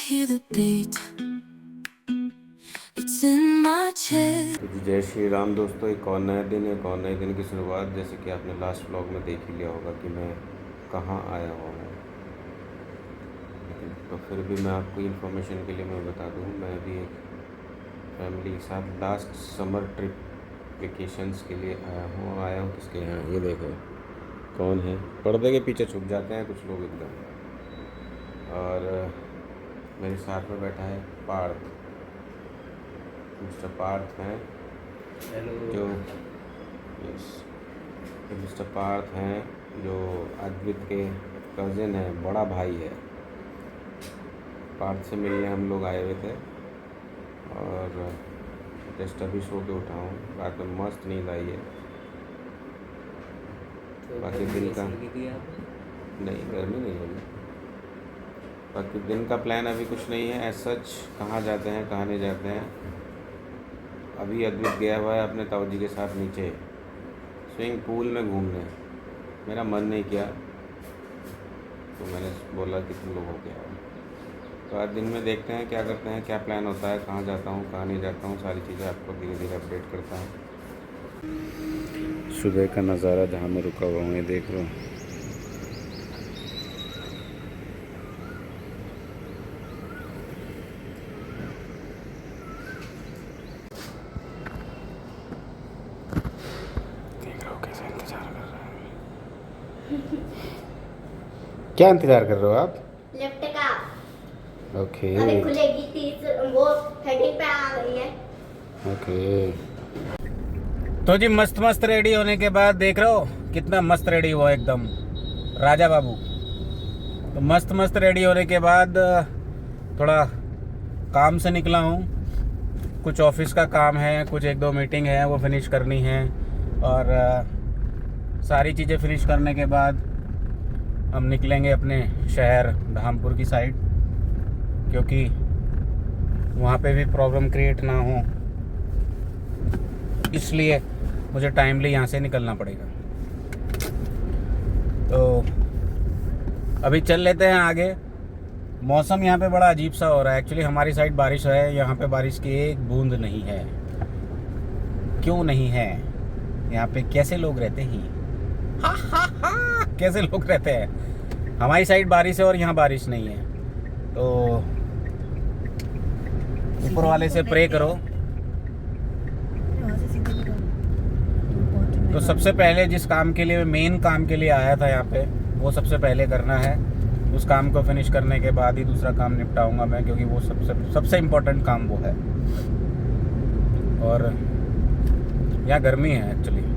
hear the beat. It's in my chest. जय श्री राम दोस्तों, एक और नए दिन की शुरुआत। जैसे कि आपने लास्ट व्लॉग में देख ही लिया होगा कि मैं कहाँ आया हुआ हूँ, तो फिर भी मैं आपको इन्फॉर्मेशन के लिए मैं बता दूँ, मैं अभी एक फैमिली के साथ लास्ट समर ट्रिप वेकेशंस के लिए आया हूँ किसके यहाँ, ये देखो कौन है। पर्दे के पीछे छुप जाते हैं कुछ लोग एकदम। और मेरे साथ में बैठा है पार्थ, मिस्टर पार्थ हैं जो मिस्टर पार्थ हैं जो अद्वित के कज़न है, बड़ा भाई है। पार्थ से मिलने हम लोग आए हुए थे और जस्ट अभी सो के उठा हूँ। रात में मस्त नींद आई है। तो बाकी दिन का नहीं, गर्मी नहीं लगी। बाकी दिन का प्लान अभी कुछ नहीं है एज सच, कहाँ जाते हैं कहाँ नहीं जाते हैं। अभी अद्वित गया हुआ है अपने ताऊ जी के साथ नीचे स्विमिंग पूल में घूमने। मेरा मन नहीं किया तो मैंने बोला कि तुम लोग हो गया। तो आज दिन में देखते हैं क्या करते हैं, क्या प्लान होता है, कहाँ जाता हूँ कहाँ नहीं जाता हूँ, सारी चीज़ें आपको धीरे धीरे अपडेट करता हूँ। सुबह का नज़ारा जहाँ मैं रुका हुआ हूँ, ये देख रहा हूँ। कैसे इंतजार कर रहे हैं। क्या इंतजार कर रहे हो आप? लिफ्ट का ओके अभी खुलेगी 30, वो हेडिंग पे आ गई है। ओके। तो जी मस्त रेडी होने के बाद देख रहे हो कितना मस्त रेडी हुआ एकदम राजा बाबू। तो मस्त रेडी होने के बाद थोड़ा काम से निकला हूँ। कुछ ऑफिस का काम है, कुछ 1-2 मीटिंग है वो फिनिश करनी है। और सारी चीज़ें फिनिश करने के बाद हम निकलेंगे अपने शहर धामपुर की साइड, क्योंकि वहाँ पे भी प्रॉब्लम क्रिएट ना हो, इसलिए मुझे टाइमली यहाँ से निकलना पड़ेगा। तो अभी चल लेते हैं आगे। मौसम यहाँ पे बड़ा अजीब सा हो रहा है। एक्चुअली हमारी साइड बारिश है, यहाँ पे बारिश की एक बूंद नहीं है। क्यों नहीं है? यहाँ पे कैसे लोग रहते हैं? कैसे लोग रहते हैं? हमारी साइड बारिश है और यहाँ बारिश नहीं है। तो ऊपर वाले से प्रे करो। तो सबसे पहले जिस काम के लिए, मेन काम के लिए आया था यहाँ पे, वो सबसे पहले करना है। उस काम को फिनिश करने के बाद ही दूसरा काम निपटाऊंगा मैं, क्योंकि वो सबसे इम्पोर्टेंट काम वो है। और यहाँ गर्मी है एक्चुअली।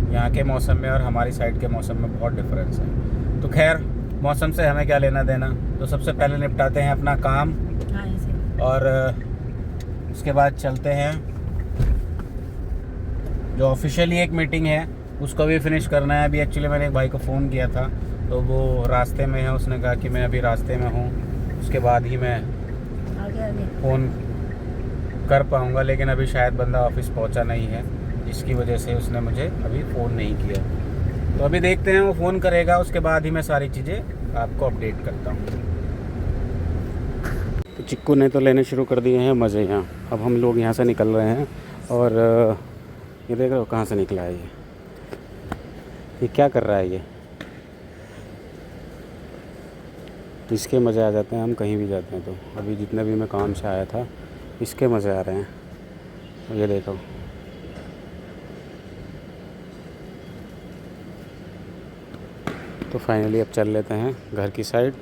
यहाँ के मौसम में और हमारी साइड के मौसम में बहुत डिफरेंस है। तो खैर, मौसम से हमें क्या लेना देना। तो सबसे पहले निपटाते हैं अपना काम और उसके बाद चलते हैं। जो ऑफिशियली एक मीटिंग है उसको भी फिनिश करना है। अभी एक्चुअली मैंने एक भाई को फ़ोन किया था, तो वो रास्ते में है। उसने कहा कि मैं अभी रास्ते में हूँ, उसके बाद ही मैं फ़ोन कर पाऊँगा। लेकिन अभी शायद बंदा ऑफिस पहुँचा नहीं है, जिसकी वजह से उसने मुझे अभी फ़ोन नहीं किया। तो अभी देखते हैं, वो फ़ोन करेगा, उसके बाद ही मैं सारी चीज़ें आपको अपडेट करता हूँ। तो चिक्कू ने तो लेने शुरू कर दिए हैं मज़े यहाँ। अब हम लोग यहाँ से निकल रहे हैं और ये देख रहे हो कहाँ से निकला है ये क्या कर रहा है ये। इसके मज़े आ जाते हैं, हम कहीं भी जाते हैं तो। अभी जितने भी मैं काम से आया था, इसके मज़े आ रहे हैं। तो ये देखो, तो फाइनली अब चल लेते हैं घर की साइड।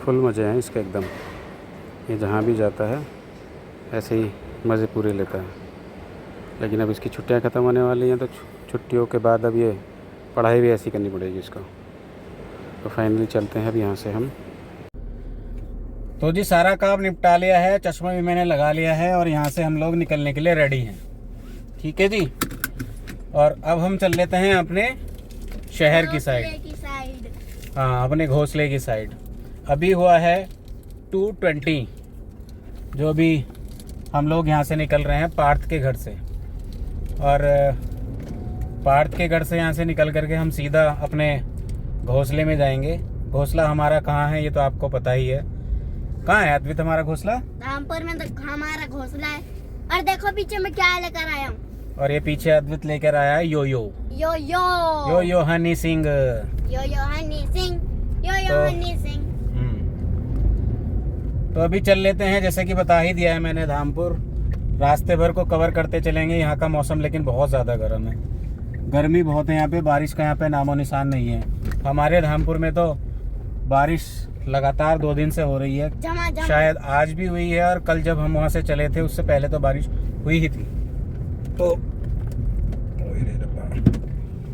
फुल मज़े हैं इसके एकदम। ये जहाँ भी जाता है ऐसे ही मज़े पूरे लेता है। लेकिन अब इसकी छुट्टियां ख़त्म होने वाली हैं, तो छुट्टियों के बाद अब ये पढ़ाई भी ऐसी करनी पड़ेगी इसको। तो फाइनली चलते हैं अब यहाँ से हम। तो जी सारा काम निपटा लिया है, चश्मा भी मैंने लगा लिया है और यहाँ से हम लोग निकलने के लिए रेडी हैं। ठीक है जी। और अब हम चल लेते हैं अपने शहर की साइड। हाँ, अपने घोंसले की साइड। अभी हुआ है 2:20, जो अभी हम लोग यहाँ से निकल रहे हैं पार्थ के घर से। और पार्थ के घर से यहाँ से निकल करके हम सीधा अपने घोंसले में जाएंगे, घोंसला हमारा कहाँ है ये तो आपको पता ही है। कहाँ है अद्वित हमारा घोंसला? रामपुर में तो हमारा घोंसला है। और देखो पीछे मैं क्या लेकर आया हूँ। और ये पीछे अद्वित लेकर आया है यो यो यो यो यो हनी सिंह। यो यो हनी सिंह, यो यो तो- हनी सिंह। तो अभी चल लेते हैं, जैसे कि बता ही दिया है मैंने, धामपुर रास्ते भर को कवर करते चलेंगे। यहाँ का मौसम लेकिन बहुत ज़्यादा गर्म है, गर्मी बहुत है यहाँ पे, बारिश का यहाँ पे नामो निशान नहीं है। हमारे धामपुर में तो बारिश लगातार 2 दिन से हो रही है, जमा शायद आज भी हुई है, और कल जब हम वहाँ से चले थे उससे पहले तो बारिश हुई ही थी। तो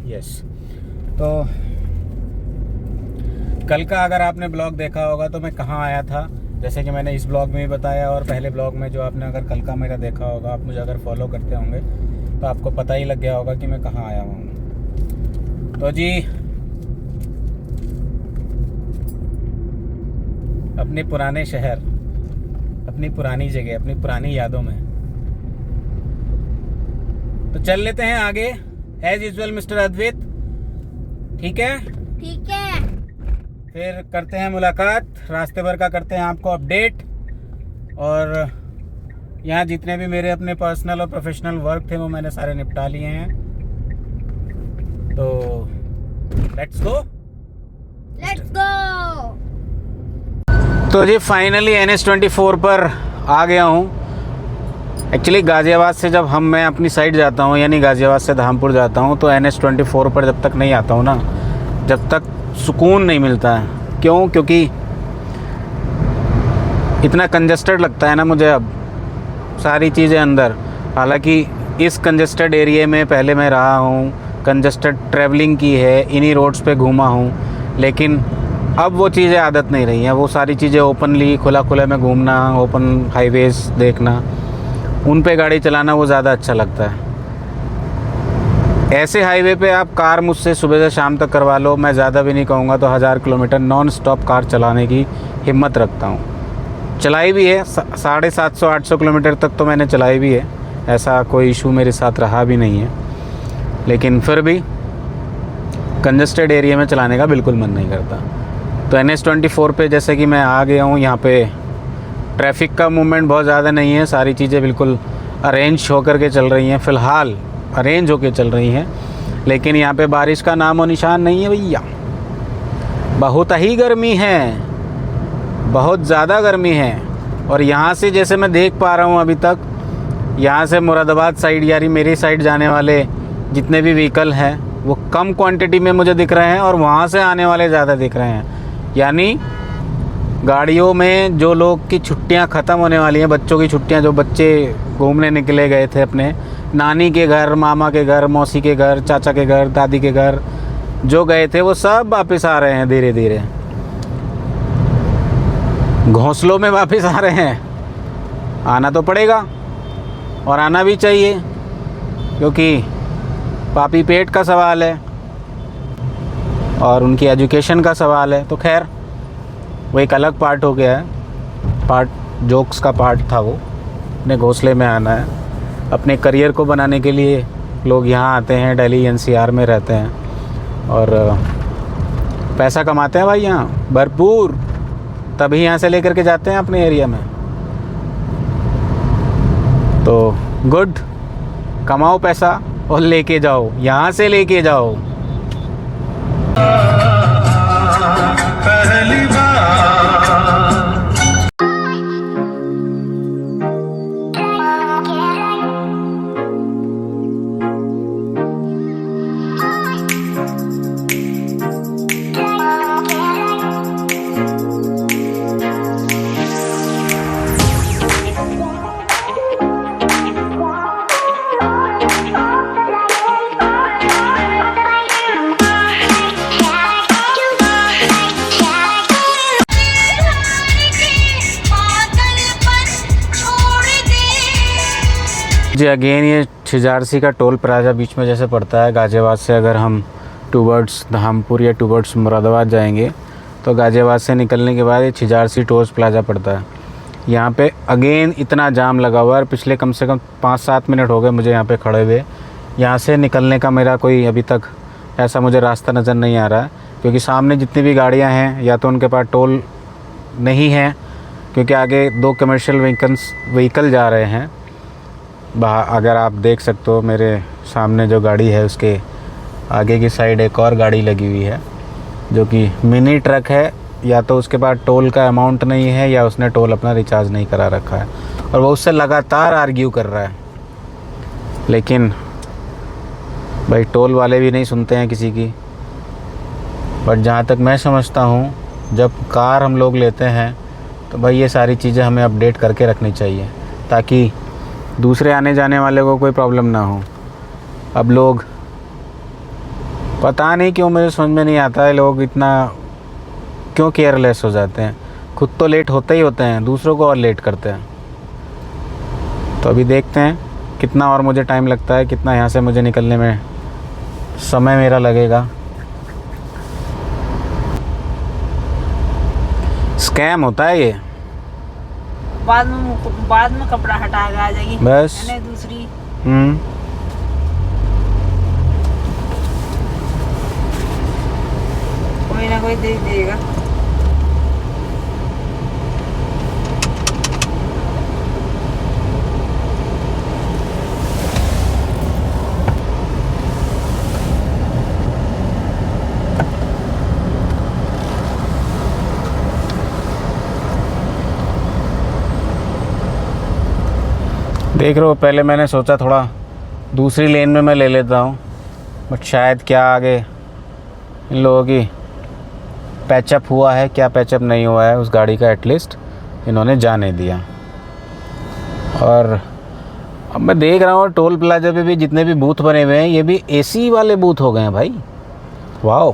यस, तो कल का अगर आपने ब्लॉग देखा होगा तो मैं कहाँ आया था, जैसे कि मैंने इस ब्लॉग में भी बताया, और पहले ब्लॉग में जो आपने अगर कल का मेरा देखा होगा, आप मुझे अगर फॉलो करते होंगे तो आपको पता ही लग गया होगा कि मैं कहाँ आया हूँ। तो जी अपने पुराने शहर, अपनी पुरानी जगह, अपनी पुरानी यादों में तो चल लेते हैं आगे एज यूजुअल मिस्टर अद्वित। ठीक है, ठीक है। फिर करते हैं मुलाकात, रास्ते भर का करते हैं आपको अपडेट, और यहाँ जितने भी मेरे अपने पर्सनल और प्रोफेशनल वर्क थे वो मैंने सारे निपटा लिए हैं। तो लेट्स गो। Let's go. तो जी फाइनली NH24 पर आ गया हूँ। एक्चुअली गाज़ियाबाद से जब मैं अपनी साइड जाता हूँ, यानी गाज़ियाबाद से धामपुर जाता हूँ, तो NH24 पर जब तक नहीं आता हूँ ना, जब तक सुकून नहीं मिलता है। क्यों? क्योंकि इतना कंजस्टेड लगता है ना मुझे अब, सारी चीज़ें अंदर। हालांकि इस कंजस्टेड एरिया में पहले मैं रहा हूँ, कंजस्टेड ट्रैवलिंग की है, इन्हीं रोड्स पे घूमा हूँ, लेकिन अब वो चीज़ें आदत नहीं रही हैं। वो सारी चीज़ें ओपनली खुला खुला में घूमना, ओपन हाईवेज देखना, उन पे गाड़ी चलाना वो ज़्यादा अच्छा लगता है। ऐसे हाईवे पे आप कार मुझसे सुबह से शाम तक करवा लो, मैं ज़्यादा भी नहीं कहूँगा तो 1000 किलोमीटर नॉन स्टॉप कार चलाने की हिम्मत रखता हूँ। चलाई भी है 750-800 किलोमीटर तक तो मैंने चलाई भी है, ऐसा कोई इशू मेरे साथ रहा भी नहीं है, लेकिन फिर भी कंजस्टेड एरिया में चलाने का बिल्कुल मन नहीं करता। तो NH24 पे जैसे कि मैं आ गया हूँ, यहाँ पे ट्रैफिक का मूवमेंट बहुत ज़्यादा नहीं है, सारी चीज़ें बिल्कुल अरेंज होकर के चल रही हैं, फ़िलहाल अरेंज होकर चल रही हैं। लेकिन यहाँ पे बारिश का नामो निशान नहीं है भैया, बहुत ही गर्मी है, बहुत ज़्यादा गर्मी है। और यहाँ से जैसे मैं देख पा रहा हूँ अभी तक, यहाँ से मुरादाबाद साइड यानी मेरी साइड जाने वाले जितने भी व्हीकल हैं वो कम क्वांटिटी में मुझे दिख रहे हैं, और वहाँ से आने वाले ज़्यादा दिख रहे हैं। यानी गाड़ियों में जो लोग की छुट्टियां ख़त्म होने वाली हैं, बच्चों की छुट्टियां, जो बच्चे घूमने निकले गए थे अपने नानी के घर, मामा के घर, मौसी के घर, चाचा के घर, दादी के घर जो गए थे, वो सब वापस आ रहे हैं धीरे धीरे, घोंसलों में वापस आ रहे हैं। आना तो पड़ेगा और आना भी चाहिए, क्योंकि पापी पेट का सवाल है और उनकी एजुकेशन का सवाल है। तो खैर वो एक अलग पार्ट हो गया है, पार्ट जोक्स का पार्ट था वो। अपने घोंसले में आना है, अपने करियर को बनाने के लिए लोग यहाँ आते हैं, दिल्ली NCR में रहते हैं और पैसा कमाते हैं भाई यहाँ भरपूर, तभी यहाँ से लेकर के जाते हैं अपने एरिया में। तो गुड, कमाओ पैसा और लेके जाओ, यहाँ से लेके जाओ। पहली जी अगेन ये छिजारसी का टोल प्लाजा बीच में जैसे पड़ता है गाज़ियाबाद से, अगर हम टूवर्ड्स धामपुर या टूवर्ड्स मुरादाबाद जाएंगे तो गाज़ियाबाद से निकलने के बाद ये छिजारसी टोल प्लाजा पड़ता है। यहाँ पे अगेन इतना जाम लगा हुआ है, पिछले कम से कम 5-7 मिनट हो गए मुझे यहाँ पे खड़े हुए। यहाँ से निकलने का मेरा कोई अभी तक ऐसा मुझे रास्ता नज़र नहीं आ रहा है। क्योंकि सामने जितनी भी गाड़ियां हैं या तो उनके पास टोल नहीं है, क्योंकि आगे 2 कमर्शियल व्हीकल जा रहे हैं बाहर। अगर आप देख सकते हो मेरे सामने जो गाड़ी है उसके आगे की साइड एक और गाड़ी लगी हुई है जो कि मिनी ट्रक है। या तो उसके पास टोल का अमाउंट नहीं है या उसने टोल अपना रिचार्ज नहीं करा रखा है, और वो उससे लगातार आर्ग्यू कर रहा है। लेकिन भाई टोल वाले भी नहीं सुनते हैं किसी की। बट जहाँ तक मैं समझता हूँ, जब कार हम लोग लेते हैं तो भाई ये सारी चीज़ें हमें अपडेट करके रखनी चाहिए, ताकि दूसरे आने जाने वाले को कोई प्रॉब्लम ना हो। अब लोग पता नहीं क्यों, मुझे समझ में नहीं आता है, लोग इतना क्यों केयरलेस हो जाते हैं। खुद तो लेट होते ही होते हैं, दूसरों को और लेट करते हैं। तो अभी देखते हैं कितना और मुझे टाइम लगता है, कितना यहाँ से मुझे निकलने में समय मेरा लगेगा। स्कैम होता है ये। बाद में कपड़ा हटा के आ जाएगी बस दूसरी। कोई ना कोई दे देगा। देख रहे हो, पहले मैंने सोचा थोड़ा दूसरी लेन में मैं ले लेता हूँ, बट शायद क्या आगे इन लोगों की पैचअप हुआ है, क्या पैचअप नहीं हुआ है उस गाड़ी का, एटलीस्ट इन्होंने जाने दिया। और अब मैं देख रहा हूँ टोल प्लाजा पे भी जितने भी बूथ बने हुए हैं ये भी एसी वाले बूथ हो गए हैं भाई। वाह,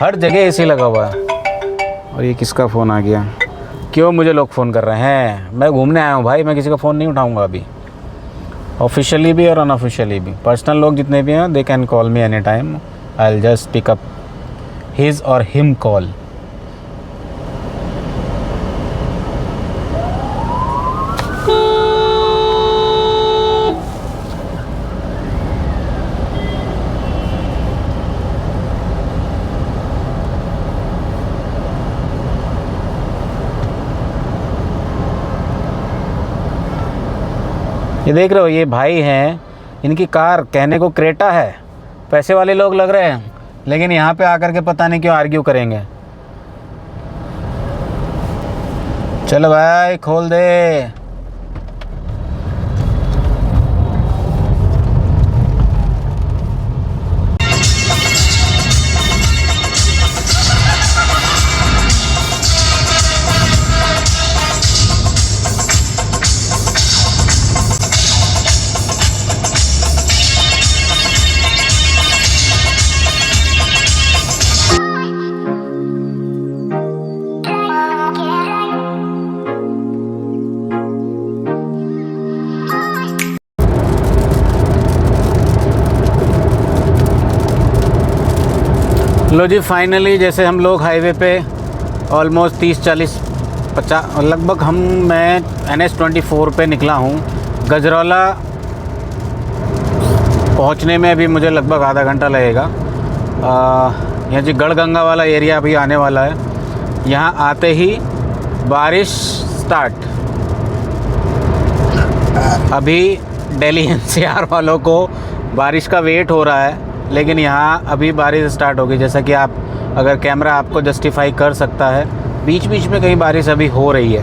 हर जगह एसी लगा हुआ है। और ये किसका फ़ोन आ गया? क्यों मुझे लोग फ़ोन कर रहे हैं? मैं घूमने आया हूँ भाई, मैं किसी का फ़ोन नहीं उठाऊँगा अभी, ऑफिशियली भी और अनऑफिशियली भी। पर्सनल लोग जितने भी हैं they can call me any time, I will just pick up his और हिम कॉल। ये देख रहे हो, ये भाई हैं, इनकी कार कहने को क्रेटा है, पैसे वाले लोग लग रहे हैं, लेकिन यहाँ पे आकर के पता नहीं क्यों आर्ग्यू करेंगे। चलो भाई खोल दे। लो जी, फाइनली जैसे हम लोग हाईवे पे ऑलमोस्ट 30-40-50 लगभग मैं NH-24 पे निकला हूँ। गजरौला पहुँचने में अभी मुझे लगभग आधा घंटा लगेगा। यहाँ जी गढ़गंगा वाला एरिया अभी आने वाला है। यहाँ आते ही बारिश स्टार्ट। अभी दिल्ली NCR वालों को बारिश का वेट हो रहा है, लेकिन यहाँ अभी बारिश स्टार्ट होगी। जैसा कि आप अगर कैमरा आपको जस्टिफाई कर सकता है, बीच बीच में कहीं बारिश अभी हो रही है,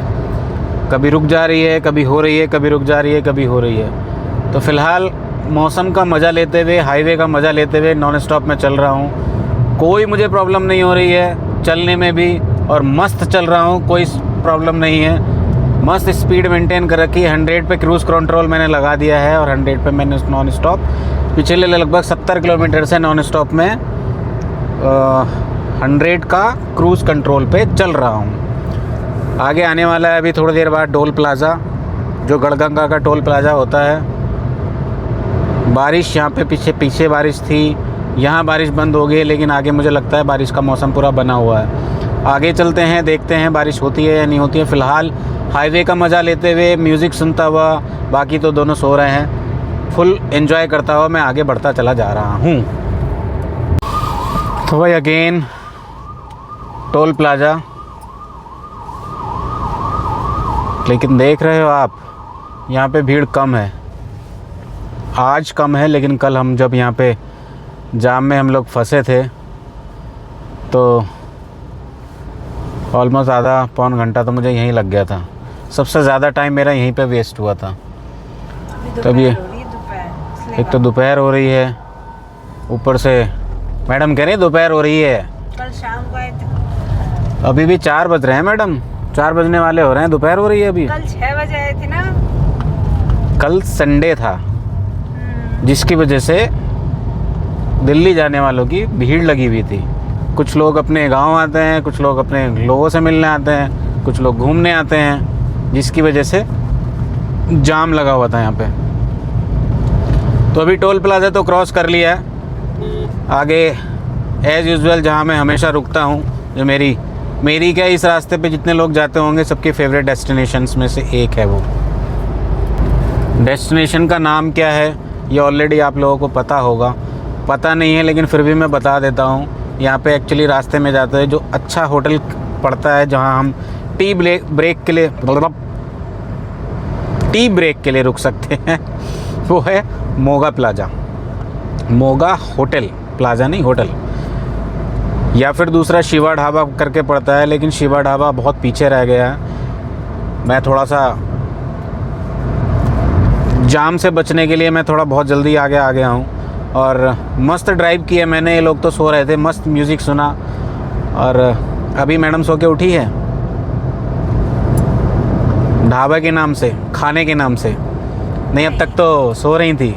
कभी रुक जा रही है, कभी हो रही है, कभी रुक जा रही है, कभी हो रही है। तो फ़िलहाल मौसम का मज़ा लेते हुए, हाईवे का मज़ा लेते हुए नॉन स्टॉप में चल रहा हूँ। कोई मुझे प्रॉब्लम नहीं हो रही है चलने में भी, और मस्त चल रहा हूँ, कोई प्रॉब्लम नहीं है। मस्त स्पीड मेंटेन कर रखी है। 100 पे क्रूज़ कंट्रोल मैंने लगा दिया है और 100 पे मैंने नॉन स्टॉप पिछले लगभग 70 किलोमीटर से नॉन स्टॉप में 100 का क्रूज़ कंट्रोल पे चल रहा हूँ। आगे आने वाला है अभी थोड़ी देर बाद टोल प्लाज़ा, जो गढ़गंगा का टोल प्लाज़ा होता है। बारिश यहाँ पे पीछे बारिश थी, यहाँ बारिश बंद हो गई, लेकिन आगे मुझे लगता है बारिश का मौसम पूरा बना हुआ है। आगे चलते हैं, देखते हैं बारिश होती है या नहीं होती है। फ़िलहाल हाईवे का मज़ा लेते हुए, म्यूज़िक सुनता हुआ, बाकी तो दोनों सो रहे हैं, फुल एंजॉय करता हुआ मैं आगे बढ़ता चला जा रहा हूँ। तो भाई अगेन टोल प्लाज़ा, लेकिन देख रहे हो आप यहाँ पे भीड़ कम है। आज कम है, लेकिन कल हम जब यहाँ पे जाम में हम लोग फंसे थे तो ऑलमोस्ट आधा पौन घंटा तो मुझे यहीं लग गया था। सबसे ज़्यादा टाइम मेरा यहीं पे वेस्ट हुआ था। तब ये एक तो दोपहर हो रही है, ऊपर से मैडम कह रही दोपहर हो रही है। कल शाम को आए थे, अभी भी 4 बज रहे हैं मैडम, 4 बजने वाले हो रहे हैं, दोपहर हो रही है अभी। कल 6 बजे आए थे ना। कल संडे था, जिसकी वजह से दिल्ली जाने वालों की भीड़ लगी हुई थी। कुछ लोग अपने गांव आते हैं, कुछ लोग अपने लोगों से मिलने आते हैं, कुछ लोग घूमने आते हैं, जिसकी वजह से जाम लगा हुआ था यहाँ पे। तो अभी टोल प्लाज़ा तो क्रॉस कर लिया है। आगे एज़ यूजुअल जहाँ मैं हमेशा रुकता हूँ, जो मेरी क्या इस रास्ते पे जितने लोग जाते होंगे सबके फेवरेट डेस्टिनेशंस में से एक है। वो डेस्टिनेशन का नाम क्या है ये ऑलरेडी आप लोगों को पता होगा, पता नहीं है लेकिन फिर भी मैं बता देता हूँ। यहाँ पे एक्चुअली रास्ते में जाते हैं जो अच्छा होटल पड़ता है, जहाँ हम टी ब्रेक के लिए रुक सकते हैं, वो है Moga plaza. Moga hotel, plaza नहीं होटल। या फिर दूसरा शिवा ढाबा करके पड़ता है, लेकिन शिवा ढाबा बहुत पीछे रह गया है। मैं थोड़ा सा जाम से बचने के लिए मैं थोड़ा बहुत जल्दी आगे आ गया हूँ और मस्त ड्राइव किया मैंने। ये लोग तो सो रहे थे, मस्त म्यूज़िक सुना और अभी मैडम सो के उठी है ढाबा के नाम से, खाने के नाम से। नहीं, अब तक तो सो रही थी।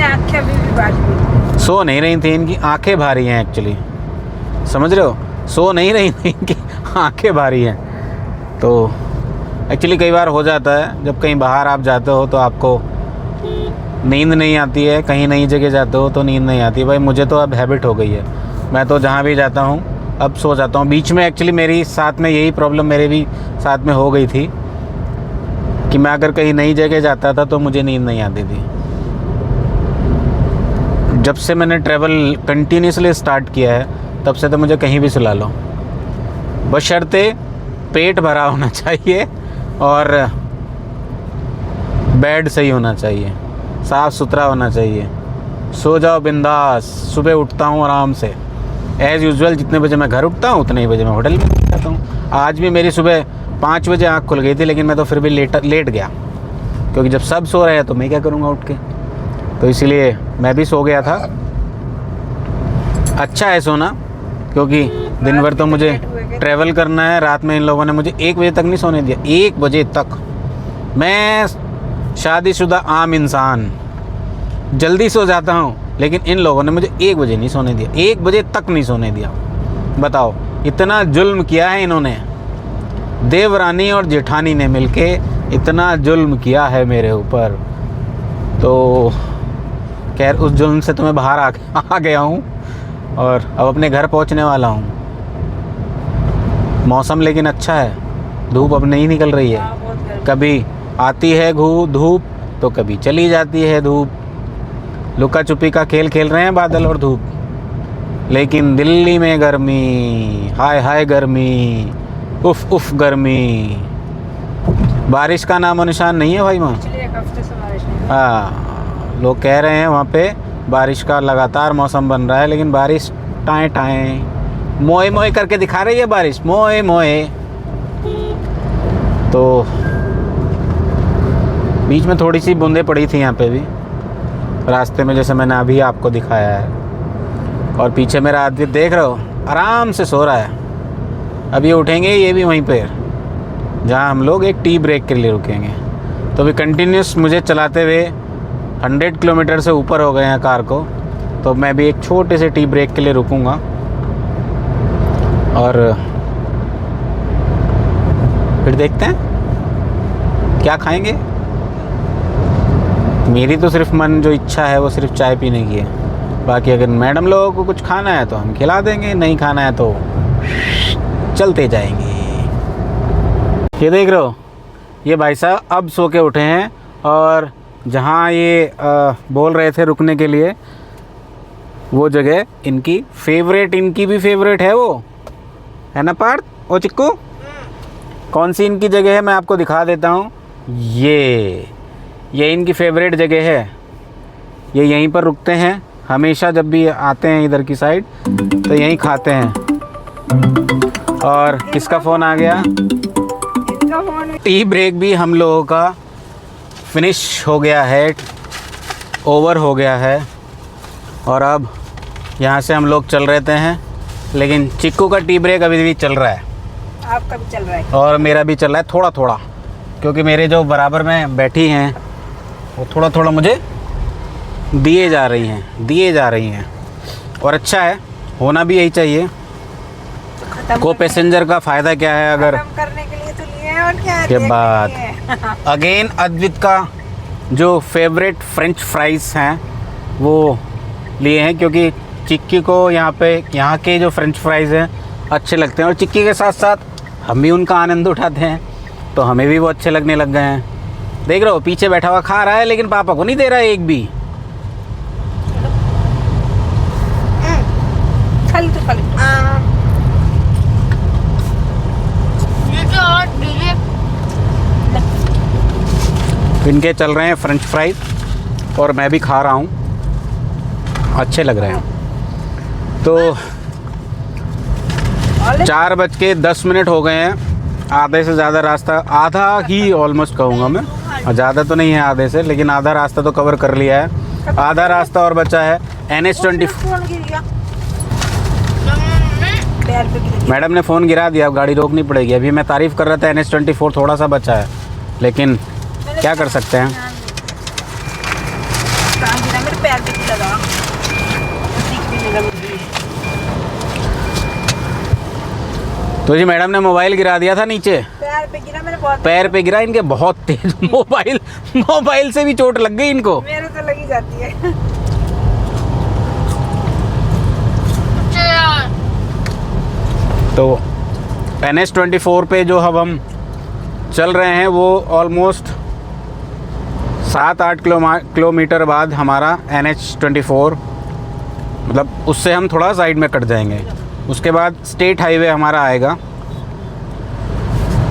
आँखें अभी भी भारी, सो नहीं रही थी, इनकी आंखें भारी हैं एक्चुअली, समझ रहे हो। सो नहीं रही थी, इनकी आंखें भारी हैं। तो एक्चुअली कई बार हो जाता है जब कहीं बाहर आप जाते हो तो आपको नींद नहीं आती है, कहीं नई जगह जाते हो तो नींद नहीं आती। भाई मुझे तो अब हैबिट हो गई है, मैं तो जहाँ भी जाता हूँ अब सो जाता हूँ। बीच में एक्चुअली मेरी साथ में यही प्रॉब्लम मेरे भी साथ में हो गई थी कि मैं अगर कहीं नई जगह जाता था तो मुझे नींद नहीं आती थी। जब से मैंने ट्रैवल कंटिन्यूसली स्टार्ट किया है तब से तो मुझे कहीं भी सुला लो, बशर्ते पेट भरा होना चाहिए और बेड सही होना चाहिए, साफ़ सुथरा होना चाहिए। सो जाओ बिंदास। सुबह उठता हूँ आराम से, एज़ यूजुअल जितने बजे मैं घर उठता हूँ उतने ही बजे मैं होटल में जाता हूँ। आज भी मेरी सुबह 5 बजे आँख खुल गई थी, लेकिन मैं तो फिर भी लेट गया, क्योंकि जब सब सो रहे हैं तो मैं क्या करूँगा उठ के। तो इसीलिए मैं भी सो गया था। अच्छा है सोना, क्योंकि दिन भर तो मुझे ट्रैवल करना है। रात में इन लोगों ने मुझे 1 बजे तक नहीं सोने दिया, 1 बजे तक। मैं शादीशुदा आम इंसान जल्दी सो जाता हूँ, लेकिन इन लोगों ने मुझे 1 बजे नहीं सोने दिया, 1 बजे तक नहीं सोने दिया। बताओ, इतना जुल्म किया है इन्होंने, देवरानी और जेठानी ने मिलके इतना जुल्म किया है मेरे ऊपर। तो खैर उस जुल्म से तो मैं बाहर आ गया हूँ और अब अपने घर पहुँचने वाला हूँ। मौसम लेकिन अच्छा है, धूप अब नहीं निकल रही है। कभी आती है धूप तो कभी चली जाती है धूप। लुका छुपी का खेल खेल रहे हैं बादल और धूप, लेकिन दिल्ली में गर्मी, हाय हाय गर्मी, उफ उफ गर्मी। बारिश का नामो निशान नहीं है भाई वहाँ। पिछले 1 हफ्ते से बारिश नहीं। हाँ, लोग कह रहे हैं वहाँ पे बारिश का लगातार मौसम बन रहा है, लेकिन बारिश टाएं टाएं मोए मोए करके दिखा रही है बारिश, मोए मोए। तो बीच में थोड़ी सी बूंदें पड़ी थी यहाँ पे भी रास्ते में, जैसे मैंने अभी आपको दिखाया है। और पीछे मेरा आदमी देख रहे हो आराम से सो रहा है। अब ये उठेंगे, ये भी वहीं पर जहाँ हम लोग एक टी ब्रेक के लिए रुकेंगे। तो अभी कंटिन्यूस मुझे चलाते हुए 100 किलोमीटर से ऊपर हो गए हैं कार को, तो मैं भी एक छोटे से टी ब्रेक के लिए रुकूंगा और फिर देखते हैं क्या खाएंगे। मेरी तो सिर्फ मन जो इच्छा है वो सिर्फ चाय पीने की है। बाकी अगर मैडम लोगों को कुछ खाना है तो हम खिला देंगे, नहीं खाना है तो चलते जाएंगे। ये देख रहे हो, ये भाई साहब अब सो के उठे हैं और जहाँ ये बोल रहे थे रुकने के लिए वो जगह इनकी फेवरेट, इनकी भी फेवरेट है वो, है ना पार्थ? ओ चिक्कू, कौन सी इनकी जगह है मैं आपको दिखा देता हूँ। ये इनकी फेवरेट जगह है। ये यहीं पर रुकते हैं हमेशा, जब भी आते हैं इधर की साइड तो यहीं खाते हैं। और किसका फ़ोन आ गया? टी ब्रेक भी हम लोगों का फिनिश हो गया है, ओवर हो गया है। और अब यहाँ से हम लोग चल रहते हैं, लेकिन चिक्कू का टी ब्रेक अभी भी चल रहा है। आपका भी चल रहा है और मेरा भी चल रहा है थोड़ा थोड़ा, क्योंकि मेरे जो बराबर में बैठी हैं वो थोड़ा थोड़ा मुझे दिए जा रही हैं। और अच्छा है, होना भी यही चाहिए। को पैसेंजर का फ़ायदा क्या है? अगर खत्म करने के लिए तो लिए हैं, और क्या के बाद अगेन अद्वित का जो फेवरेट फ्रेंच फ्राइज़ हैं वो लिए हैं, क्योंकि चिक्की को यहाँ के जो फ्रेंच फ्राइज़ हैं अच्छे लगते हैं। और चिक्की के साथ साथ हम भी उनका आनंद उठाते हैं, तो हमें भी वो अच्छे लगने लग गए हैं। देख रहे हो, पीछे बैठा हुआ खा रहा है, लेकिन पापा को नहीं दे रहा है एक भी। खाली तो खाली इनके चल रहे हैं फ्रेंच फ्राइज और मैं भी खा रहा हूँ, अच्छे लग रहे हैं। तो 4:10 हो गए हैं। आधे से ज़्यादा रास्ता, आधा ही ऑलमोस्ट कहूँगा मैं, और ज़्यादा तो नहीं है आधे से, लेकिन आधा रास्ता तो कवर कर लिया है। आधा रास्ता और बचा है। NH24 मैडम ने फ़ोन गिरा दिया, अब गाड़ी रोकनी पड़ेगी। अभी मैं तारीफ़ कर रहा था NH24 थोड़ा सा बचा है, लेकिन क्या कर सकते हैं। मेरे पैर पे लगा। तो जी मैडम ने मोबाइल गिरा दिया था नीचे, पैर पे गिरा मेरे, बहुत पैर पे गिरा इनके, बहुत तेज। मोबाइल से भी चोट लग गई इनको। मेरे तो लगी जाती है। तो NH24 पे जो अब हम चल रहे हैं वो ऑलमोस्ट 7-8 किलोमीटर बाद हमारा NH24, मतलब उससे हम थोड़ा साइड में कट जाएंगे। उसके बाद स्टेट हाईवे हमारा आएगा,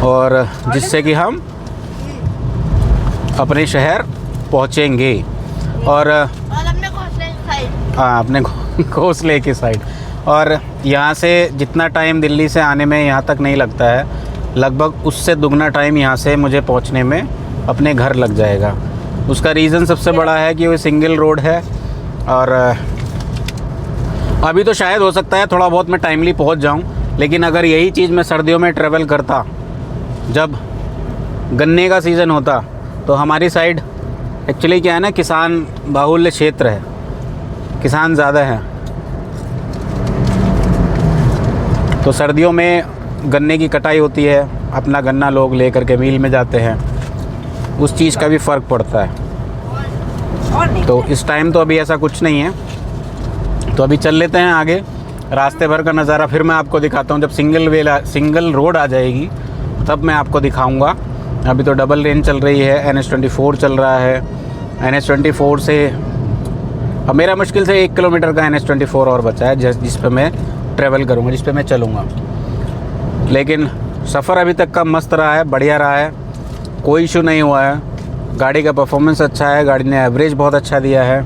और जिससे कि हम अपने शहर पहुंचेंगे। और हाँ, अपने घोंसले की साइड। और यहाँ से जितना टाइम दिल्ली से आने में यहाँ तक नहीं लगता है, लगभग उससे दुगना टाइम यहाँ से मुझे पहुँचने में अपने घर लग जाएगा। उसका रीज़न सबसे बड़ा है कि वो सिंगल रोड है, और अभी तो शायद हो सकता है थोड़ा बहुत मैं टाइमली पहुँच जाऊँ, लेकिन अगर यही चीज़ मैं सर्दियों में ट्रैवल करता, जब गन्ने का सीज़न होता, तो हमारी साइड एक्चुअली क्या है ना, किसान बाहुल्य क्षेत्र है, किसान ज़्यादा हैं। तो सर्दियों में गन्ने की कटाई होती है, अपना गन्ना लोग ले करके मिल में जाते हैं, उस चीज़ का भी फ़र्क पड़ता है। तो इस टाइम तो अभी ऐसा कुछ नहीं है। तो अभी चल लेते हैं आगे, रास्ते भर का नज़ारा फिर मैं आपको दिखाता हूँ। जब सिंगल रोड आ जाएगी तब मैं आपको दिखाऊँगा। अभी तो डबल लेन चल रही है, NH24 चल रहा है। NH24 से अब मेरा मुश्किल से 1 किलोमीटर का NH24 और बचा है, जिस पे मैं ट्रैवल करूँगा, जिस पे मैं चलूँगा। लेकिन सफ़र अभी तक का मस्त रहा है, बढ़िया रहा है, कोई इशू नहीं हुआ है। गाड़ी का परफॉर्मेंस अच्छा है, गाड़ी ने एवरेज बहुत अच्छा दिया है।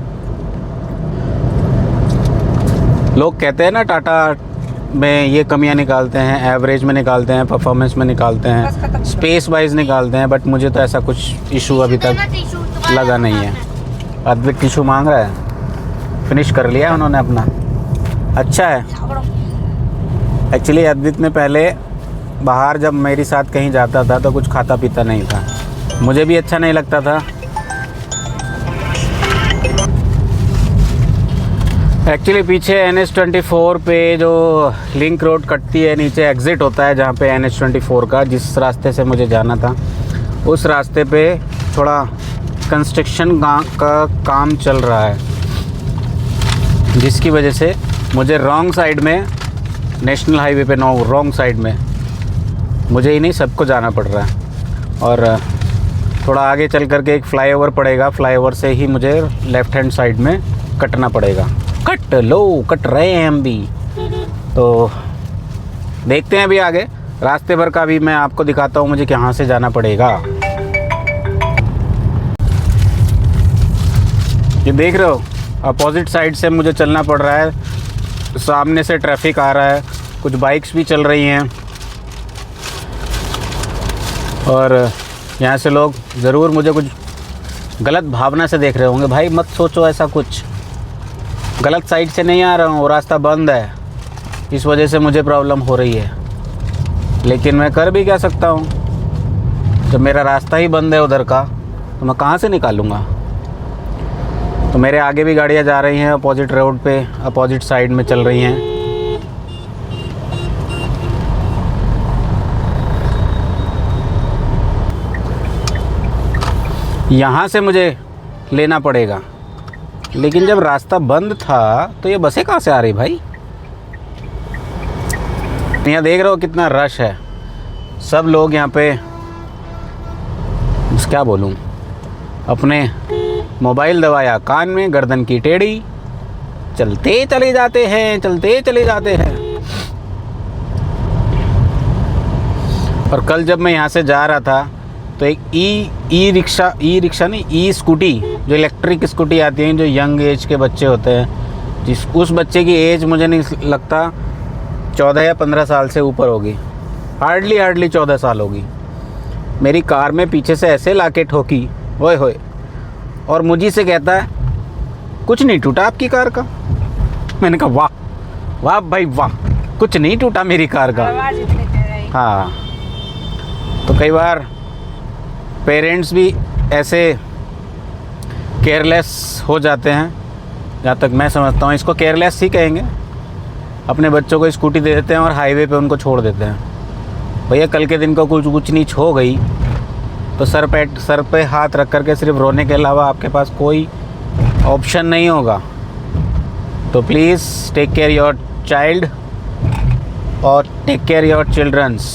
लोग कहते हैं ना टाटा में ये कमियां निकालते हैं, एवरेज में निकालते हैं, परफॉर्मेंस में निकालते हैं, स्पेस वाइज निकालते हैं, बट मुझे तो ऐसा कुछ इशू अभी तक लगा नहीं है। अद्वित टिशू मांग रहा है, फिनिश कर लिया है उन्होंने अपना, अच्छा है। एक्चुअली अद्वित ने पहले बाहर जब मेरे साथ कहीं जाता था तो कुछ खाता पीता नहीं था, मुझे भी अच्छा नहीं लगता था। एक्चुअली पीछे NH24 पे जो लिंक रोड कटती है, नीचे एग्ज़िट होता है जहाँ पे NH24 का, जिस रास्ते से मुझे जाना था, उस रास्ते पे थोड़ा कंस्ट्रक्शन का काम चल रहा है, जिसकी वजह से मुझे रॉन्ग साइड में, नेशनल हाईवे पे रॉन्ग साइड में मुझे ही नहीं सबको जाना पड़ रहा है। और थोड़ा आगे चल करके एक फ्लाईओवर पड़ेगा, फ्लाईओवर से ही मुझे लेफ़्ट हैंड साइड में कटना पड़ेगा। कट रहे हैं हम भी। तो देखते हैं अभी आगे रास्ते भर का भी मैं आपको दिखाता हूँ मुझे कहाँ से जाना पड़ेगा। ये देख रहे हो अपोजिट साइड से मुझे चलना पड़ रहा है, सामने से ट्रैफिक आ रहा है, कुछ बाइक्स भी चल रही हैं और यहाँ से लोग ज़रूर मुझे कुछ गलत भावना से देख रहे होंगे। भाई मत सोचो ऐसा, कुछ गलत साइड से नहीं आ रहा हूँ, रास्ता बंद है, इस वजह से मुझे प्रॉब्लम हो रही है। लेकिन मैं कर भी क्या सकता हूँ, जब मेरा रास्ता ही बंद है उधर का तो मैं कहाँ से निकालूँगा। तो मेरे आगे भी गाड़ियाँ जा रही हैं अपोजिट रोड पे, अपोजिट साइड में चल रही हैं। यहाँ से मुझे लेना पड़ेगा, लेकिन जब रास्ता बंद था तो ये बसें कहाँ से आ रही भाई। यहाँ देख रहे हो कितना रश है, सब लोग यहाँ पे क्या बोलूँ, अपने मोबाइल दबाया कान में, गर्दन की टेढ़ी, चलते चले जाते हैं, चलते चले जाते हैं। और कल जब मैं यहाँ से जा रहा था तो एक ई रिक्शा नहीं, ई स्कूटी, जो इलेक्ट्रिक स्कूटी आती हैं, जो यंग एज के बच्चे होते हैं, उस बच्चे की एज मुझे नहीं लगता 14 या 15 साल से ऊपर होगी, हार्डली 14 साल होगी। मेरी कार में पीछे से ऐसे लाके ठोकी, ओए होए, और मुझे से कहता है कुछ नहीं टूटा आपकी कार का। मैंने कहा वाह वाह भाई वाह, कुछ नहीं टूटा मेरी कार का। आवाज इतनी तेज। हाँ, तो कई बार पेरेंट्स भी ऐसे केयरलेस हो जाते हैं, जहाँ तक मैं समझता हूँ इसको केयरलेस ही कहेंगे। अपने बच्चों को स्कूटी दे देते हैं और हाईवे पे उनको छोड़ देते हैं। भैया कल के दिन को कुछ नीच हो गई तो सर पे हाथ रख करके सिर्फ रोने के अलावा आपके पास कोई ऑप्शन नहीं होगा। तो please take care your child और टेक केयर योर चिल्ड्रंस।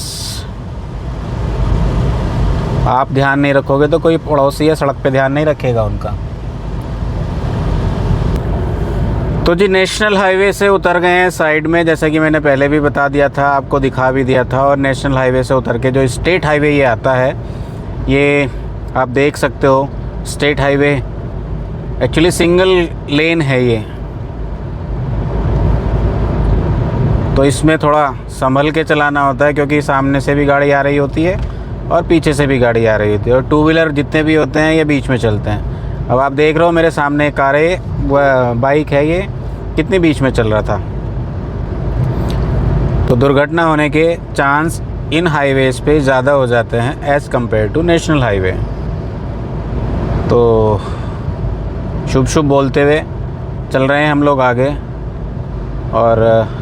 आप ध्यान नहीं रखोगे तो कोई पड़ोसी या सड़क पे ध्यान नहीं रखेगा उनका। तो जी नेशनल हाईवे से उतर गए हैं साइड में, जैसा कि मैंने पहले भी बता दिया था, आपको दिखा भी दिया था। और नेशनल हाईवे से उतर के जो स्टेट हाईवे ये आता है, ये आप देख सकते हो state highway actually single lane है ये, तो इसमें थोड़ा संभल के चलाना होता है क्योंकि सामने से भी गाड़ी आ रही होती है और पीछे से भी गाड़ी आ रही होती है, और टू व्हीलर जितने भी होते हैं ये बीच में चलते हैं। अब आप देख रहे हो मेरे सामने कार है, बाइक है, ये कितनी बीच में चल रहा था। तो दुर्घटना होने के चांस इन हाईवेज़ पे ज़्यादा हो जाते हैं as compare to national highway. तो शुभ शुभ बोलते हुए चल रहे हैं हम लोग आगे, और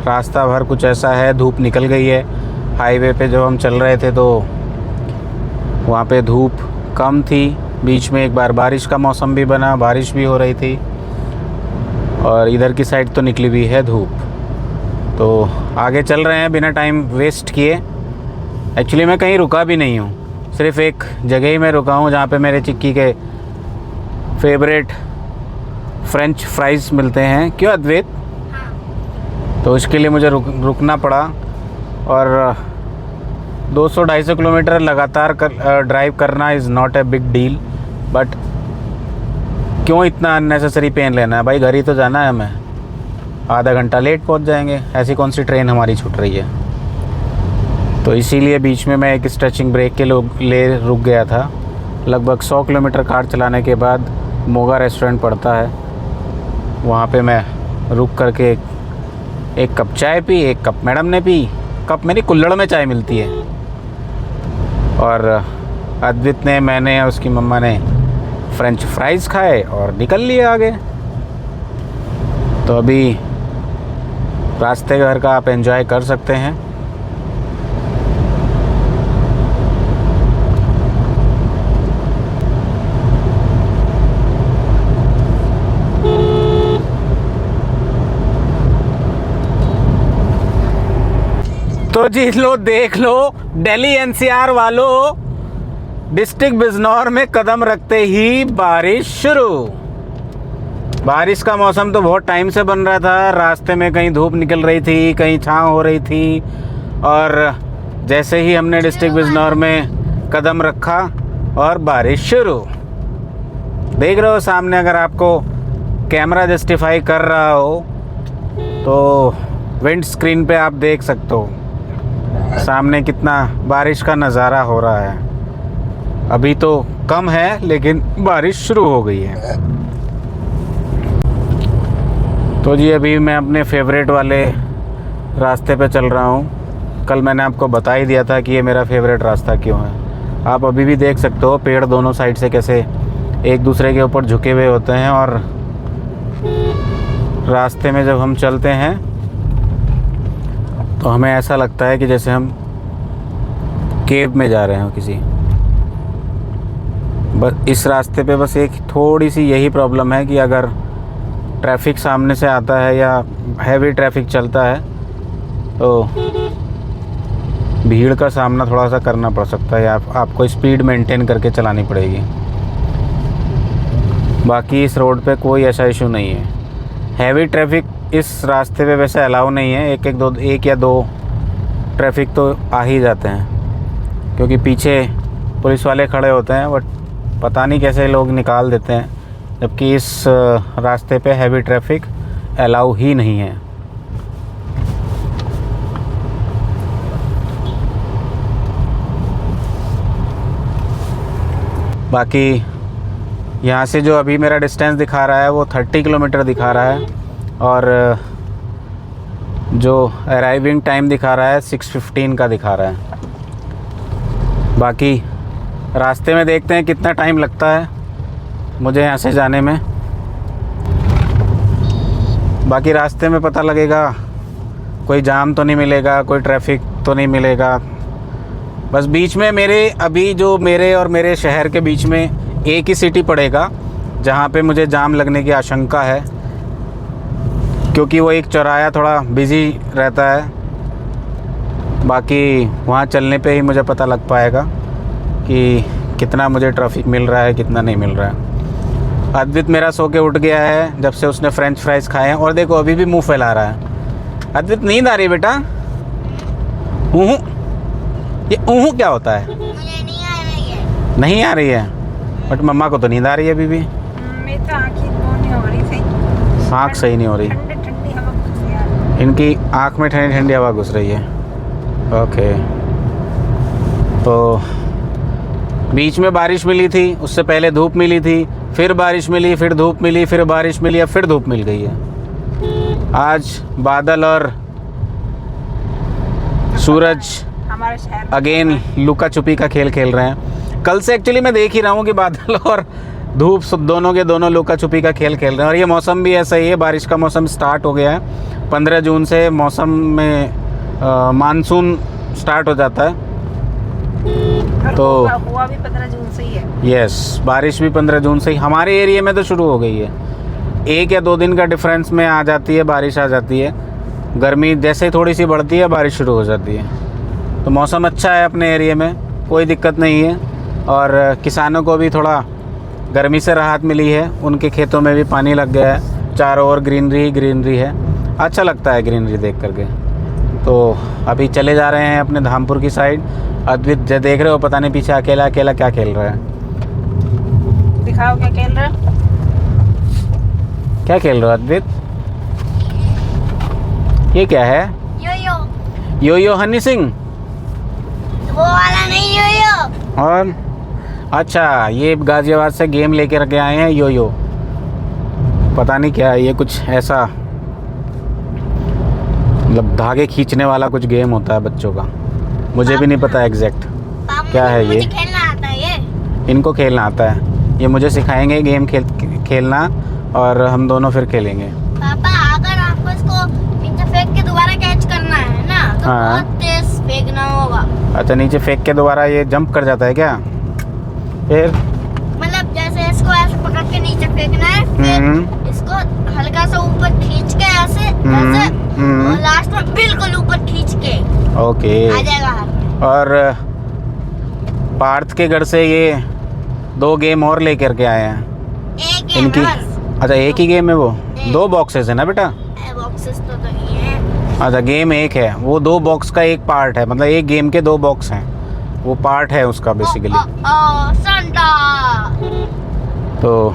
रास्ता भर कुछ ऐसा है, धूप निकल गई है। हाईवे पे जब हम चल रहे थे तो वहाँ पे धूप कम थी, बीच में एक बार बारिश का मौसम भी बना, बारिश भी हो रही थी, और इधर की साइड तो निकली भी है धूप। तो आगे चल रहे हैं बिना टाइम वेस्ट किए। एक्चुअली मैं कहीं रुका भी नहीं हूँ, सिर्फ एक जगह ही मैं रुका हूँ जहाँ पे मेरे चिक्की के फेवरेट फ्रेंच फ्राइज़ मिलते हैं। क्यों अद्वैत? तो इसके लिए मुझे रुकना पड़ा, और 200-250 किलोमीटर लगातार ड्राइव करना is not a big deal, but क्यों इतना अननेसेसरी पेन लेना है भाई, घर ही तो जाना है हमें। आधा घंटा लेट पहुंच जाएंगे, ऐसी कौन सी ट्रेन हमारी छूट रही है। तो इसीलिए बीच में मैं एक स्ट्रेचिंग ब्रेक के लिए रुक गया था। लगभग 100 किलोमीटर कार चलाने के बाद मोगा रेस्टोरेंट पड़ता है, वहाँ पे मैं रुक करके एक कप चाय पी, एक कप मैडम ने पी, कप मेरी कुल्हड़ में चाय मिलती है, और अद्वित ने, मैंने, उसकी मम्मा ने फ्रेंच फ्राइज़ खाए और निकल लिए आगे। तो अभी रास्ते भर का आप एंजॉय कर सकते हैं। तो जी लो देख लो, दिल्ली एनसीआर वालों, डिस्ट्रिक्ट बिजनौर में कदम रखते ही बारिश शुरू। बारिश का मौसम तो बहुत टाइम से बन रहा था, रास्ते में कहीं धूप निकल रही थी, कहीं छाँव हो रही थी, और जैसे ही हमने डिस्ट्रिक्ट बिजनौर में कदम रखा और बारिश शुरू। देख रहे हो सामने, अगर आपको कैमरा जस्टिफाई कर रहा हो तो विंड स्क्रीन पे आप देख सकते हो सामने कितना बारिश का नज़ारा हो रहा है। अभी तो कम है लेकिन बारिश शुरू हो गई है। तो जी अभी मैं अपने फेवरेट वाले रास्ते पे चल रहा हूँ। कल मैंने आपको बता ही दिया था कि ये मेरा फेवरेट रास्ता क्यों है। आप अभी भी देख सकते हो पेड़ दोनों साइड से कैसे एक दूसरे के ऊपर झुके हुए होते हैं, और रास्ते में जब हम चलते हैं तो हमें ऐसा लगता है कि जैसे हम केव में जा रहे हो किसी। बस इस रास्ते पे बस एक थोड़ी सी यही प्रॉब्लम है कि अगर ट्रैफिक सामने से आता है या हैवी ट्रैफिक चलता है तो भीड़ का सामना थोड़ा सा करना पड़ सकता है। आपको स्पीड मेंटेन करके चलानी पड़ेगी। बाकी इस रोड पे कोई ऐसा इशू नहीं है। हैवी ट्रैफिक इस रास्ते पे वैसे अलाउ नहीं है। एक या दो ट्रैफिक तो आ ही जाते हैं क्योंकि पीछे पुलिस वाले खड़े होते हैं, बट पता नहीं कैसे लोग निकाल देते हैं, जबकि इस रास्ते पे हैवी ट्रैफिक अलाउ ही नहीं है। बाकी यहाँ से जो अभी मेरा डिस्टेंस दिखा रहा है वो 30 किलोमीटर दिखा रहा है, और जो अराइविंग टाइम दिखा रहा है 6:15 का दिखा रहा है। बाकी रास्ते में देखते हैं कितना टाइम लगता है मुझे यहाँ से जाने में। बाकी रास्ते में पता लगेगा, कोई जाम तो नहीं मिलेगा, कोई ट्रैफिक तो नहीं मिलेगा। बस बीच में मेरे और मेरे शहर के बीच में एक ही सिटी पड़ेगा जहाँ पे मुझे जाम लगने की आशंका है, क्योंकि वो एक चौराहा थोड़ा बिज़ी रहता है। बाकी वहाँ चलने पे ही मुझे पता लग पाएगा कि कितना मुझे ट्रैफिक मिल रहा है, कितना नहीं मिल रहा है। अद्वित मेरा सो के उठ गया है जब से उसने फ्रेंच फ्राइज़ खाए हैं, और देखो अभी भी मुंह फैला रहा है। अद्वित नींद आ रही है बेटा? ये क्या होता है? मुझे नहीं आ रही है। नहीं आ रही है, बट मम्मा को तो नींद आ रही है अभी भी। मेरी तो आँखें नहीं हो रही सही। आँख सही नहीं हो रही, ठंडी ठंडी हवा घुस रही है। इनकी आँख में ठंडी ठंडी हवा घुस रही है। ओके, तो बीच में बारिश मिली थी, उससे पहले धूप मिली थी, फिर बारिश मिली, फिर धूप मिली, फिर बारिश मिली, अब फिर धूप मिल गई है। आज बादल और सूरज हमारे शहर अगेन लुका छुपी का खेल खेल रहे हैं। कल से एक्चुअली मैं देख ही रहा हूँ कि बादल और धूप दोनों के दोनों लुका छुपी का खेल खेल रहे हैं, और ये मौसम भी ऐसा ही है। बारिश का मौसम स्टार्ट हो गया है। 15 जून से मौसम में मानसून स्टार्ट हो जाता है। तो हुआ भी 15 जून से ही है। यस, बारिश भी 15 जून से ही हमारे एरिया में तो शुरू हो गई है। 1 या 2 दिन का डिफरेंस में आ जाती है, बारिश आ जाती है। गर्मी जैसे थोड़ी सी बढ़ती है बारिश शुरू हो जाती है। तो मौसम अच्छा है अपने एरिया में, कोई दिक्कत नहीं है। और किसानों को भी थोड़ा गर्मी से राहत मिली है, उनके खेतों में भी पानी लग गया है, चारों ओर ग्रीनरी है। अच्छा लगता है ग्रीनरी देख करके। तो अभी चले जा रहे हैं अपने धामपुर की साइड। अद्वित देख रहे हो, पता नहीं पीछे अकेला क्या खेल रहा है। दिखाओ क्या खेल रहा है। क्या खेल रहे हो अद्वित? ये क्या है? यो यो हनी सिंह? वो वाला नहीं, यो और अच्छा, ये गाजियाबाद से गेम लेके रखे आए हैं यो। पता नहीं क्या है ये, कुछ ऐसा मतलब धागे खींचने वाला कुछ गेम होता है बच्चों का। मुझे भी नहीं पता एग्जैक्ट क्या है ये। मुझे खेलना आता है ये। इनको खेलना आता है, ये मुझे सिखाएंगे गेम खेलना, और हम दोनों फिर खेलेंगे। पापा अगर आपको इसको नीचे फेंक के दोबारा कैच करना है ना, तो हाँ। बहुत तेज फेंकना होगा। अच्छा, नीचे फेंक के दोबारा ये जंप कर जाता है क्या? फिर मतलब जैसे इसको ऐसे पकड़ के नीचे फेंकना है, फिर इसको हल्का सा ऊपर खींच के ऐसे और लास्ट में बिल्कुल ऊपर खींच के ओके आ जाएगा। और पार्थ के घर से ये 2 गेम और लेकर के आए हैं एक गेम इनकी। बस। अच्छा, एक ही गेम है वो? 2 बॉक्सेस है ना बेटा? बॉक्सेस तो नहीं है। अच्छा, गेम एक है, वो 2 बॉक्स का एक पार्ट है, मतलब एक गेम के 2 बॉक्स हैं, वो पार्ट है उसका बेसिकली। संता। तो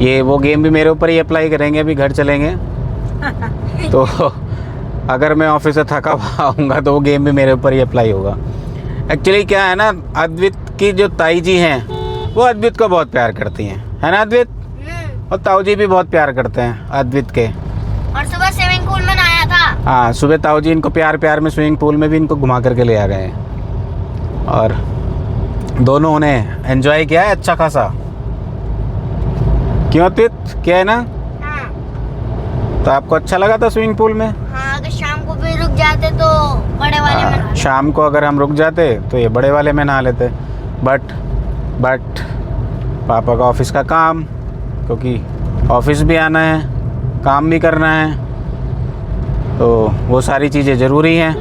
ये वो गेम भी मेरे ऊपर ही अप्लाई करेंगे, अभी घर चलेंगे तो अगर मैं ऑफिस से थका आऊँगा तो वो गेम भी मेरे ऊपर ही अप्लाई होगा। एक्चुअली क्या है ना, अद्वित की जो ताई जी हैं वो अद्वित को बहुत प्यार करती हैं, है ना अद्वित? और ताऊ जी भी बहुत प्यार करते हैं अद्वित के। और सुबह स्विमिंग पूल में नहाया था। हाँ, सुबह ताऊ जी इनको प्यार प्यार में स्विमिंग पूल में भी इनको घुमा करके ले आ गए और दोनों ने एंजॉय किया है अच्छा खासा। क्यों अद्वित, क्या है ना? हाँ। तो आपको अच्छा लगा था स्विमिंग पूल में? हाँ, अगर शाम को भी रुक जाते तो बड़े वाले में नहा लेते। शाम को अगर हम रुक जाते तो ये बड़े वाले में नहा लेते, बट पापा का ऑफिस का काम, क्योंकि ऑफिस भी आना है, काम भी करना है, तो वो सारी चीज़ें ज़रूरी हैं।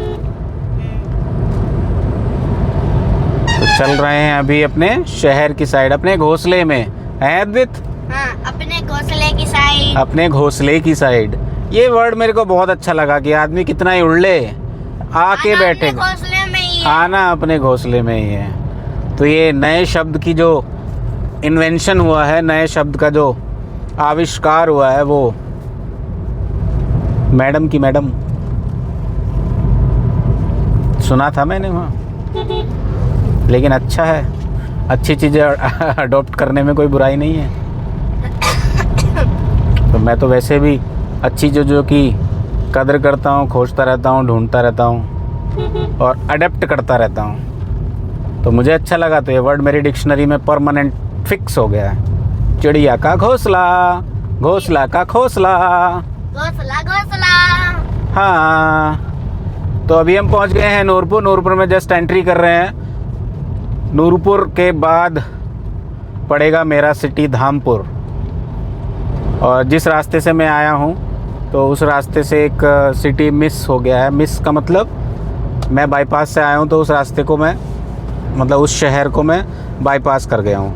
तो चल रहे हैं अभी अपने शहर की साइड, अपने घोंसले में, है अद्वित? हाँ, अपने घोंसले की साइड। अपने घोंसले की साइड, ये वर्ड मेरे को बहुत अच्छा लगा कि आदमी कितना ही उड़ ले, आके बैठे, घोंसले में ही है। आना अपने घोंसले में ही है। तो ये नए शब्द की जो इन्वेंशन हुआ है, नए शब्द का जो आविष्कार हुआ है, वो मैडम की मैडम सुना था मैंने वहाँ, लेकिन अच्छा है, अच्छी चीज़ें अडॉप्ट करने में कोई बुराई नहीं है। तो मैं तो वैसे भी अच्छी जो कि कदर करता हूँ, खोजता रहता हूँ, ढूंढता रहता हूँ और अडेप्ट करता रहता हूँ। तो मुझे अच्छा लगा, तो ये वर्ड मेरी डिक्शनरी में परमानेंट फिक्स हो गया है। चिड़िया का घोंसला, घोंसला का घोंसला, घोंसला घोंसला। हाँ, तो अभी हम पहुंच गए हैं नूरपुर। नूरपुर में जस्ट एंट्री कर रहे हैं। नूरपुर के बाद पड़ेगा मेरा सिटी धामपुर, और जिस रास्ते से मैं आया हूं तो उस रास्ते से एक सिटी मिस हो गया है। मिस का मतलब मैं बाईपास से आया हूं, तो उस रास्ते को मैं, मतलब उस शहर को मैं बाईपास कर गया हूं।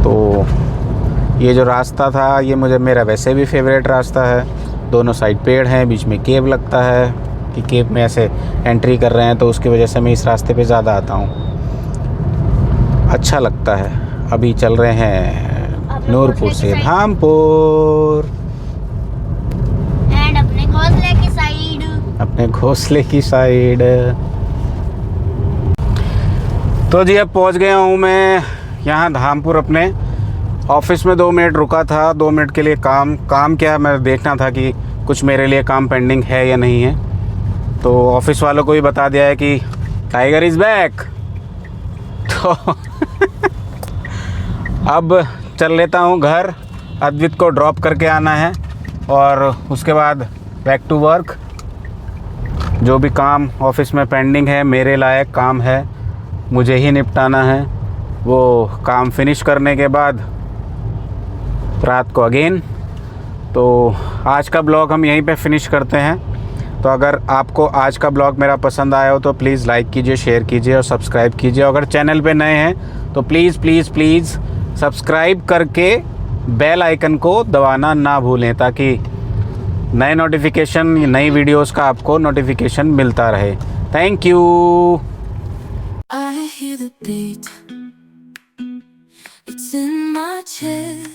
तो ये जो रास्ता था, ये मेरा वैसे भी फेवरेट रास्ता है। दोनों साइड पेड़ हैं, बीच में केव लगता है कि केव में ऐसे एंट्री कर रहे हैं, तो उसकी वजह से मैं इस रास्ते पे ज़्यादा आता हूँ, अच्छा लगता है। अभी चल रहे हैं नूरपुर से धामपुर, एंड अपने घोंसले की साइड, अपने घोंसले की साइड। तो जी अब पहुंच गया हूं मैं यहाँ धामपुर। अपने ऑफिस में 2 मिनट रुका था, 2 मिनट के लिए काम क्या, मैं देखना था कि कुछ मेरे लिए काम पेंडिंग है या नहीं है। तो ऑफिस वालों को भी बता दिया है कि टाइगर इज़ बैक। तो अब चल लेता हूँ घर, अद्वित को ड्रॉप करके आना है और उसके बाद बैक टू वर्क। जो भी काम ऑफिस में पेंडिंग है, मेरे लायक काम है, मुझे ही निपटाना है। वो काम फिनिश करने के बाद रात को अगेन। तो आज का ब्लॉग हम यहीं पे फिनिश करते हैं। तो अगर आपको आज का ब्लॉग मेरा पसंद आया हो तो प्लीज़ लाइक कीजिए, शेयर कीजिए और सब्सक्राइब कीजिए। अगर चैनल पे नए हैं तो प्लीज़ सब्सक्राइब करके बेल आइकन को दबाना ना भूलें, ताकि नए नोटिफिकेशन, नई वीडियोस का आपको नोटिफिकेशन मिलता रहे। Thank you. I hear the beat. It's in my chest.